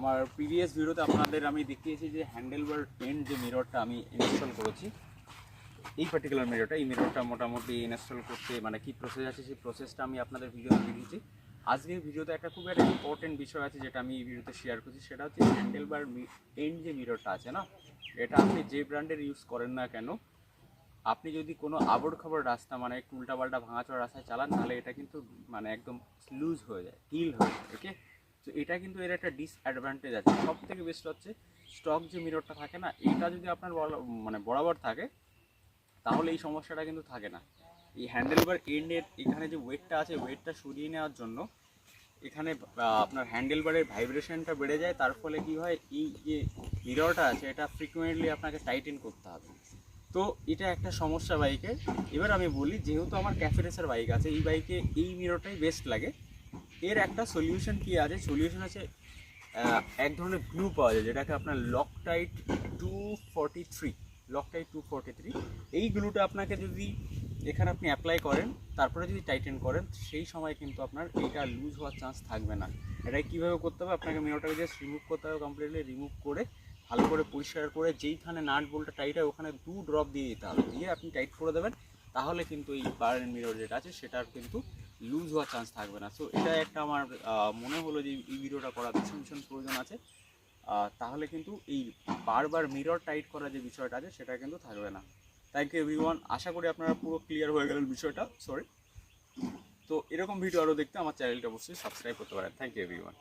আমার প্রিভিয়াস ভিডিওতে আপনাদের আমি দেখিয়েছি যে হ্যান্ডেল বার এন্ড যে মিররটা আমি ইনস্টল করেছি, এই পার্টিকুলার মিররটা, এই মিররটা মোটামুটি ইনস্টল করতে মানে কি প্রসেস আছে সেই প্রসেসটা আমি আপনাদের ভিডিওতে দেখিয়েছি। আজকের ভিডিওতে একটা খুব একটা ইম্পর্টেন্ট বিষয় আছে যেটা আমি এই ভিডিওতে শেয়ার করছি, সেটা হচ্ছে হ্যান্ডেল বার এন্ড যে মিররটা আছে না, এটা আপনি যে ব্র্যান্ডের ইউজ করেন না কেন, আপনি যদি কোনো আবড় খাবড় রাস্তা মানে একটু উল্টাপাল্টা ভাঙাচোরা রাস্তায় চালান, তাহলে এটা কিন্তু মানে একদম লুজ হয়ে যায়, ঢিল হয়ে যায়। ওকে, তো এটা কিন্তু এর একটা ডিসঅ্যাডভান্টেজ আছে। সব থেকে বেস্ট হচ্ছে স্টক যে মিররটা থাকে না, এটা যদি আপনার মানে বরাবর থাকে তাহলে এই সমস্যাটা কিন্তু থাকে না। এই হ্যান্ডেল বার এন্ডের এখানে যে ওয়েটটা আছে, ওয়েটটা সরিয়ে নেওয়ার জন্য এখানে আপনার হ্যান্ডেল বারের ভাইব্রেশনটা বেড়ে যায়। তার ফলে কি হয়, এই যে মিররটা আছে এটা ফ্রিকুয়েন্টলি আপনাকে টাইটেন করতে হবে। তো এটা একটা সমস্যা বাইকের। এবার আমি বলি, যেহেতু আমার ক্যাফে রেসার বাইক আছে, এই বাইকে এই মিররটাই বেস্ট লাগে। এর একটা সলিউশন কি আছে, সলিউশন আছে এক ধরনের গ্লু পাওয়া যায় যেটাকে আপনার লকটাইট 243, লকটাইট 243। এই গ্লুটা আপনাকে যদি এখানে আপনি অ্যাপ্লাই করেন, তারপরে যদি টাইটেন করেন, সেই সময় কিন্তু আপনার এইটা লুজ হওয়ার চান্স থাকবে না। এটা কীভাবে করতে হবে, আপনাকে মিররটাকে জাস্ট রিমুভ করতে হবে, কমপ্লিটলি রিমুভ করে ভালো করে পরিষ্কার করে যেইখানে নাট বোল্টটা টাইট হয় ওখানে 2 ড্রপ দিয়ে দিতে হবে, দিয়ে আপনি টাইট করে দেবেন। তাহলে কিন্তু এই বার মিরর যেটা আছে সেটার কিন্তু লুজ হওয়ার চান্স থাকবে না। সো এটা একটা আমার মনে হলো যে এই ভিডিওটা করা ভীষণ প্রয়োজন আছে। তাহলে কিন্তু এই বারবার মিরর টাইট করা যে বিষয়টা আছে সেটা কিন্তু থাকবে না। থ্যাংক ইউ এভরিওয়ান, আশা করি আপনারা পুরো ক্লিয়ার হয়ে গেলেন বিষয়টা। সরি। তো এরকম ভিডিও আরও দেখতে আমার চ্যানেলটা অবশ্যই সাবস্ক্রাইব করতে পারেন। Thank you everyone.